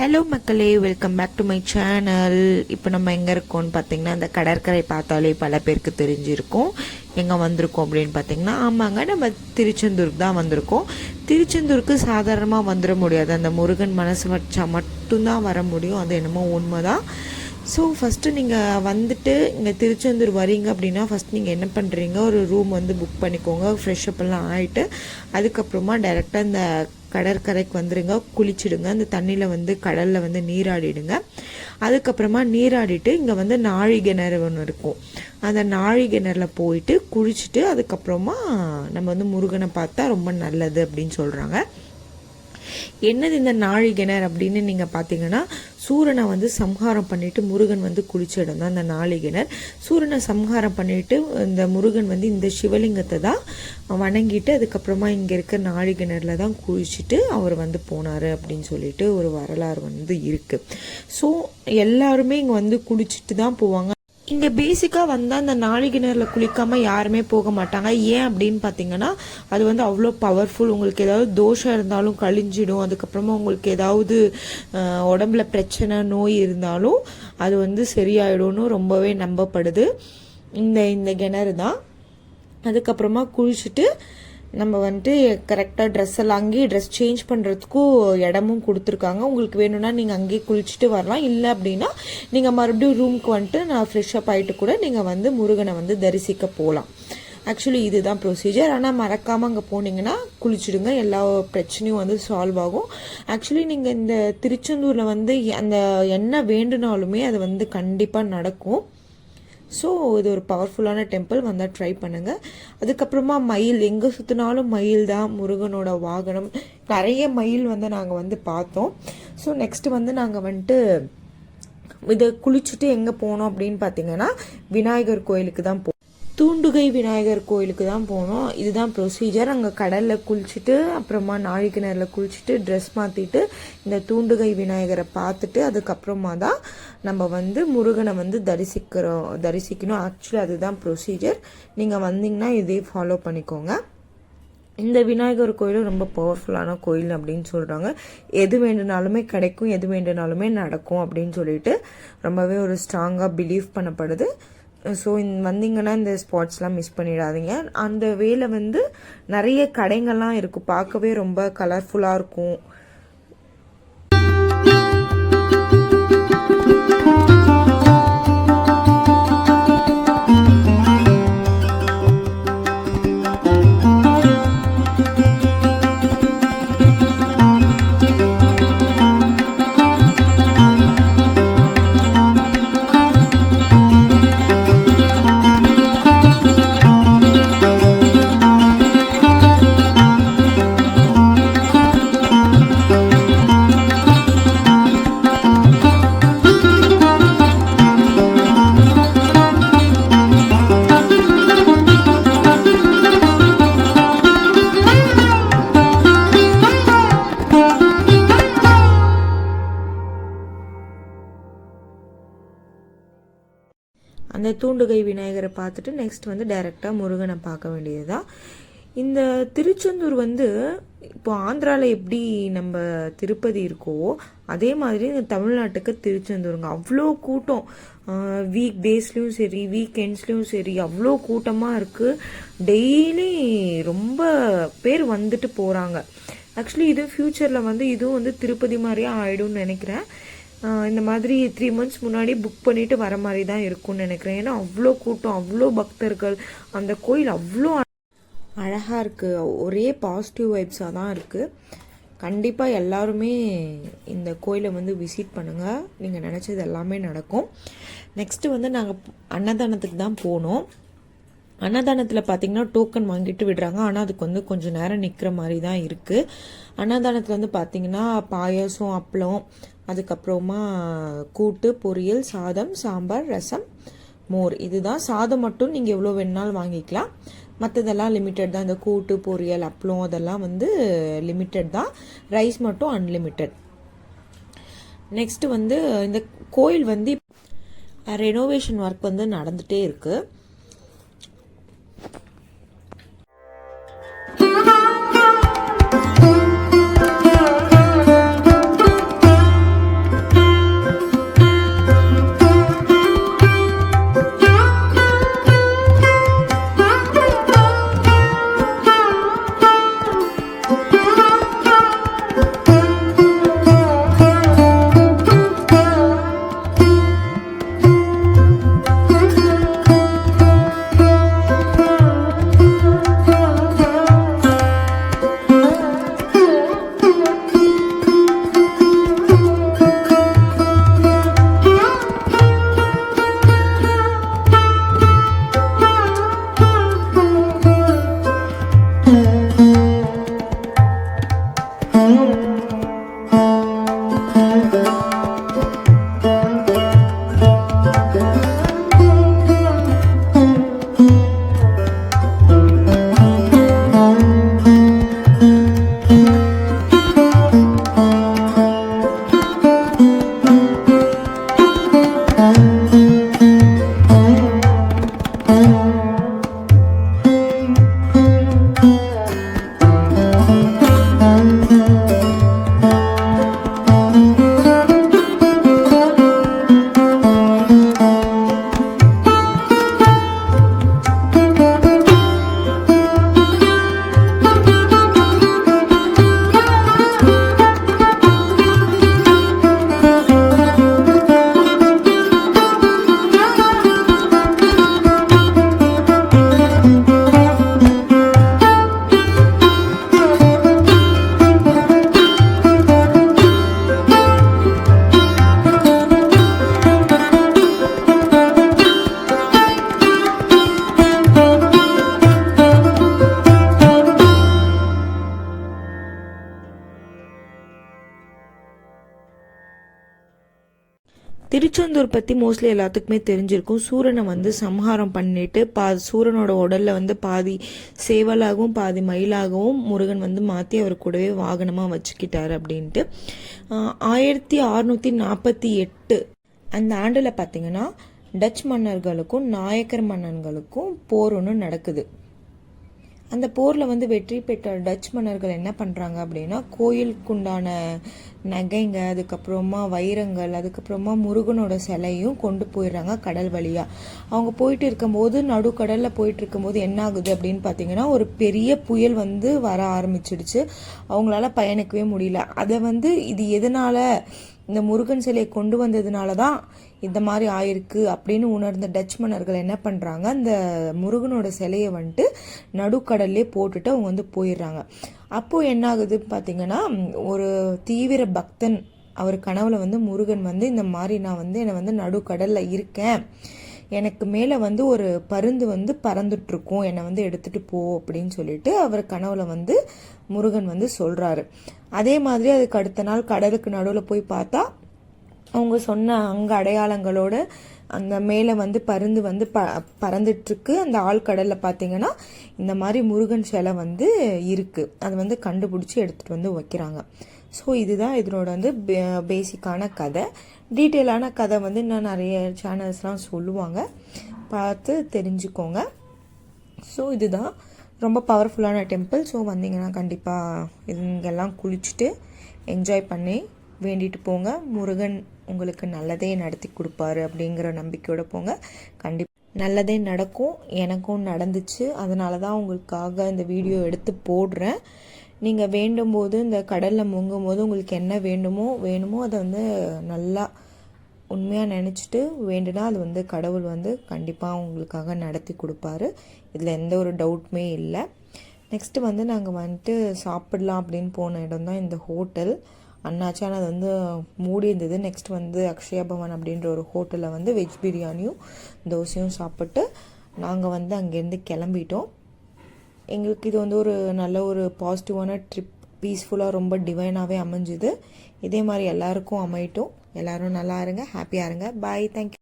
Hello மக்களே, welcome back to my channel. இப்போ நம்ம எங்கே இருக்கோம்னு பார்த்தீங்கன்னா, அந்த கடற்கரை பார்த்தாலே பல பேருக்கு தெரிஞ்சிருக்கும். எங்கே வந்திருக்கோம் அப்படின்னு பார்த்தீங்கன்னா, ஆமாங்க, நம்ம திருச்செந்தூருக்கு தான் வந்திருக்கோம். திருச்செந்தூருக்கு சாதாரணமாக வந்துட முடியாது. அந்த முருகன் மனசு வச்சா மட்டும்தான் வர முடியும். அது என்னமோ உண்மைதான். ஸோ ஃபஸ்ட்டு நீங்கள் வந்துட்டு இங்கே திருச்செந்தூர் வரீங்க அப்படின்னா, ஃபஸ்ட் நீங்கள் என்ன பண்ணுறீங்க, ஒரு ரூம் வந்து புக் பண்ணிக்கோங்க. ஃப்ரெஷ்அப்பெல்லாம் ஆகிட்டு அதுக்கப்புறமா டைரெக்டாக இந்த கடற்கரைக்கு வந்துடுங்க. குளிச்சுடுங்க. அந்த தண்ணியில் வந்து கடலில் வந்து நீராடிடுங்க. அதுக்கப்புறமா நீராடிட்டு இங்கே வந்து நாழி கிணறு ஒன்று இருக்கும். அந்த நாழி கிணறுல போயிட்டு குளிச்சுட்டு அதுக்கப்புறமா நம்ம வந்து முருகனை பார்த்தா ரொம்ப நல்லது அப்படின்னு சொல்கிறாங்க. என்னது இந்த நாழி கிணறு அப்படின்னு நீங்கள் பார்த்தீங்கன்னா, சூரனை வந்து சம்ஹாரம் பண்ணிட்டு முருகன் வந்து குளிச்ச இடம் தான் இந்த நாழி கிணறு. சூரனை சம்ஹாரம் பண்ணிட்டு இந்த முருகன் வந்து இந்த சிவலிங்கத்தை தான் வணங்கிட்டு அதுக்கப்புறமா இங்கே இருக்க நாழி கிணறுல தான் குளிச்சுட்டு அவர் வந்து போனார் அப்படின்னு சொல்லிட்டு ஒரு வரலாறு வந்து இருக்குது. ஸோ எல்லாருமே இங்கே வந்து குளிச்சுட்டு தான் போவாங்க. இங்கே பேசிக்காக வந்தால் அந்த நாழி கிணறுல குளிக்காமல் யாருமே போக மாட்டாங்க. ஏன் அப்படின்னு பார்த்தீங்கன்னா, அது வந்து அவ்வளோ பவர்ஃபுல். உங்களுக்கு ஏதாவது தோஷம் இருந்தாலும் கழிஞ்சிடும். அதுக்கப்புறமா உங்களுக்கு ஏதாவது உடம்புல பிரச்சனை நோய் இருந்தாலும் அது வந்து சரியாயிடும்னு ரொம்பவே நம்பப்படுது இந்த கிணறு தான். அதுக்கப்புறமா குளிச்சுட்டு நம்ம வந்துட்டு கரெக்டாக ட்ரெஸ் எல்லாம் அங்கேயே ட்ரெஸ் சேஞ்ச் பண்ணுறதுக்கும் இடமும் கொடுத்துருக்காங்க. உங்களுக்கு வேணும்னா நீங்கள் அங்கேயே குளிச்சுட்டு வரலாம். இல்லை அப்படின்னா நீங்கள் மறுபடியும் ரூமுக்கு வந்துட்டு நான் ஃப்ரெஷ்அப் ஆகிட்டு கூட நீங்கள் வந்து முருகனை வந்து தரிசிக்க போகலாம். ஆக்சுவலி இதுதான் ப்ரொசீஜர். ஆனால் மறக்காமல் அங்கே போனீங்கன்னா குளிச்சுடுங்க. எல்லா பிரச்சனையும் வந்து சால்வ் ஆகும். ஆக்சுவலி நீங்கள் இந்த திருச்செந்தூரில் வந்து அந்த என்ன வேண்டுனாலுமே அது வந்து கண்டிப்பாக நடக்கும். ஸோ இது ஒரு பவர்ஃபுல்லான டெம்பிள், வந்தால் ட்ரை பண்ணுங்கள். அதுக்கப்புறமா மயில், எங்கே சுற்றினாலும் மயில் தான் முருகனோட வாகனம். நிறைய மயில் வந்து நாங்கள் வந்து பார்த்தோம். ஸோ நெக்ஸ்ட்டு வந்து நாங்கள் வந்துட்டு இதை குளிச்சுட்டு எங்கே போனோம் அப்படின்னு பார்த்தீங்கன்னா, விநாயகர் கோயிலுக்கு தான் தூண்டுகை விநாயகர் கோயிலுக்கு தான் போனோம். இதுதான் ப்ரொசீஜர். அங்கே கடலில் குளிச்சுட்டு அப்புறமா நாழி கிணறுல குளிச்சுட்டு ட்ரெஸ் மாற்றிட்டு இந்த தூண்டுகை விநாயகரை பார்த்துட்டு அதுக்கப்புறமா தான் நம்ம வந்து முருகனை வந்து தரிசிக்கணும். ஆக்சுவலி அதுதான் ப்ரொசீஜர். நீங்கள் வந்தீங்கன்னா இதே ஃபாலோ பண்ணிக்கோங்க. இந்த விநாயகர் கோயிலும் ரொம்ப பவர்ஃபுல்லான கோயில் அப்படின்னு சொல்கிறாங்க. எது வேண்டுனாலுமே கிடைக்கும், எது வேண்டுனாலுமே நடக்கும் அப்படின்னு சொல்லிட்டு ரொம்பவே ஒரு ஸ்ட்ராங்காக பிலீவ் பண்ணப்படுது. ஸோ வந்தீங்கன்னா இந்த ஸ்பாட்ஸ்லாம் மிஸ் பண்ணிடாதீங்க. அந்த வேலை வந்து நிறைய கடைங்கள்லாம் இருக்கும். பார்க்கவே ரொம்ப கலர்ஃபுல்லாக இருக்கும். அந்த தூண்டுகை விநாயகரை பார்த்துட்டு நெக்ஸ்ட் வந்து டைரெக்டாக முருகனை பார்க்க வேண்டியது தான். இந்த திருச்செந்தூர் வந்து இப்போ ஆந்திராவில் எப்படி நம்ம திருப்பதி இருக்கோ அதே மாதிரி இந்த தமிழ்நாட்டுக்கு திருச்செந்தூருங்க. அவ்வளோ கூட்டம், வீக் டேஸ்லேயும் சரி வீக்கெண்ட்ஸ்லேயும் சரி அவ்வளோ கூட்டமாக இருக்குது. டெய்லி ரொம்ப பேர் வந்துட்டு போகிறாங்க. ஆக்சுவலி இது ஃப்யூச்சரில் வந்து இதுவும் வந்து திருப்பதி மாதிரியே ஆகிடும்னு நினைக்கிறேன். இந்த மாதிரி 3 months முன்னாடி புக் பண்ணிட்டு வர மாதிரி தான் இருக்கும்னு நினைக்கிறேன். ஏன்னா அவ்வளோ கூட்டம், அவ்வளோ பக்தர்கள். அந்த கோயில் அவ்வளோ அழகாக இருக்குது. ஒரே பாசிட்டிவ் வைப்ஸாக தான் இருக்குது. கண்டிப்பாக எல்லாருமே இந்த கோயிலை வந்து விசிட் பண்ணுங்கள். நீங்கள் நினச்சது எல்லாமே நடக்கும். நெக்ஸ்ட்டு வந்து நாங்கள் அன்னதானத்துக்கு தான் போனோம். அன்னதானத்தில் பார்த்திங்கன்னா டோக்கன் வாங்கிட்டு விடுறாங்க. ஆனால் அதுக்கு வந்து கொஞ்சம் நேரம் நிற்கிற மாதிரி தான் இருக்குது. அன்னதானத்தில் வந்து பார்த்திங்கன்னா பாயாசம், அப்பளம், அதுக்கப்புறமா கூட்டு, பொரியல், சாதம், சாம்பார், ரசம், மோர். இதுதான். சாதம் மட்டும் நீங்கள் எவ்வளோ வேணுனாலும் வாங்கிக்கலாம். மற்றதெல்லாம் லிமிட்டட் தான். இந்த கூட்டு, பொரியல், அப்பளம் அதெல்லாம் வந்து லிமிட்டட் தான். ரைஸ் மட்டும் அன்லிமிட்டட். நெக்ஸ்ட்டு வந்து இந்த கோயில் வந்து ரெனோவேஷன் ஒர்க் வந்து நடந்துகிட்டே இருக்குது. திருச்செந்தூர் பற்றி மோஸ்ட்லி எல்லாத்துக்குமே தெரிஞ்சிருக்கும். சூரனை வந்து சம்ஹாரம் பண்ணிட்டு சூரனோட உடலில் வந்து பாதி சேவலாகவும் பாதி மயிலாகவும் முருகன் வந்து மாற்றி அவர் கூடவே வாகனமாக வச்சுக்கிட்டார் அப்படின்ட்டு. 1648 அந்த ஆண்டில் பார்த்தீங்கன்னா டச் மன்னர்களுக்கும் நாயக்கர் மன்னர்களுக்கும் போர் ஒன்று நடக்குது. அந்த போரில் வந்து வெற்றி பெற்ற டச் மன்னர்கள் என்ன பண்ணுறாங்க அப்படின்னா, கோயிலுக்குண்டான நகைங்க, அதுக்கப்புறமா வைரங்கள், அதுக்கப்புறமா முருகனோட சிலையும் கொண்டு போயிடுறாங்க கடல் வழியாக. அவங்க போயிட்டு இருக்கும்போது நடுக்கடலில் போயிட்டு இருக்கும்போது என்ன ஆகுது அப்படின்னு பார்த்தீங்கன்னா, ஒரு பெரிய புயல் வந்து வர ஆரம்பிச்சிடுச்சு. அவங்களால பயணிக்கவே முடியல. அதை வந்து இது எதனால, இந்த முருகன் சிலையை கொண்டு வந்ததுனால தான் இந்த மாதிரி ஆயிருக்கு அப்படின்னு உணர்ந்த டச் மன்னர்கள் என்ன பண்ணுறாங்க, அந்த முருகனோட சிலையை வந்துட்டு நடுக்கடல்லே போட்டுட்டு அவங்க வந்து போயிடுறாங்க. அப்போது என்ன ஆகுதுன்னு பார்த்தீங்கன்னா, ஒரு தீவிர பக்தன் அவர் கனவுல வந்து முருகன் வந்து இந்த மாதிரி நான் வந்து என்னை வந்து நடுக்கடலில் இருக்கேன், எனக்கு மேலே வந்து ஒரு பருந்து வந்து பறந்துட்டுருக்கோம், என்னை வந்து எடுத்துகிட்டு போ அப்படின்னு சொல்லிட்டு அவர் கனவுல வந்து முருகன் வந்து சொல்கிறாரு. அதே மாதிரி அதுக்கு அடுத்த நாள் கடலுக்கு நடுவில் போய் பார்த்தா அவங்க சொன்ன அங்கே அடையாளங்களோட அந்த மேலே வந்து பருந்து வந்து பறந்துட்டுருக்கு. அந்த ஆழ்கடலில் பார்த்தீங்கன்னா இந்த மாதிரி முருகன் சிலை வந்து இருக்குது. அதை வந்து கண்டுபிடிச்சி எடுத்துகிட்டு வந்து வைக்கிறாங்க. ஸோ இதுதான் இதனோட வந்து பேசிக்கான கதை. டீட்டெயிலான கதை வந்து இன்னும் நிறைய சேனல்ஸ்லாம் சொல்லுவாங்க, பார்த்து தெரிஞ்சுக்கோங்க. ஸோ இதுதான் ரொம்ப பவர்ஃபுல்லான டெம்பிள். ஸோ வந்தீங்கன்னா கண்டிப்பாக இங்கெல்லாம் குளிச்சுட்டு என்ஜாய் பண்ணி வேண்டிட்டு போங்க. முருகன் உங்களுக்கு நல்லதே நடத்தி கொடுப்பாரு அப்படிங்கிற நம்பிக்கையோடு போங்க. கண்டிப்பாக நல்லதே நடக்கும். எனக்கும் நடந்துச்சு. அதனால தான் உங்களுக்காக இந்த வீடியோ எடுத்து போடுறேன். நீங்கள் வேண்டும் போது இந்த கடலில் முங்கும் போது உங்களுக்கு என்ன வேணுமோ அதை வந்து நல்லா உண்மையாக நினச்சிட்டு வேண்டுனா அது வந்து கடவுள் வந்து கண்டிப்பாக உங்களுக்காக நடத்தி கொடுப்பாரு. இதில் எந்த ஒரு டவுட்டுமே இல்லை. நெக்ஸ்ட்டு வந்து நாங்கள் வந்துட்டு சாப்பிடலாம் அப்படின்னு போன இடம் தான் இந்த ஹோட்டல் அண்ணாச்சான். அது வந்து மூடி இருந்தது. நெக்ஸ்ட் வந்து அக்ஷயா பவன் அப்படின்ற ஒரு ஹோட்டலில் வந்து வெஜ் பிரியாணியும் தோசையும் சாப்பிட்டு நாங்கள் வந்து அங்கேருந்து கிளம்பிட்டோம். எங்களுக்கு இது வந்து ஒரு நல்ல ஒரு பாசிட்டிவான ட்ரிப், பீஸ்ஃபுல்லாக ரொம்ப டிவைனாகவே அமைஞ்சுது. இதே மாதிரி எல்லாருக்கும் அமையட்டும். எல்லோரும் நல்லா இருங்க, ஹாப்பியாக இருங்க. பாய், தேங்க்யூ.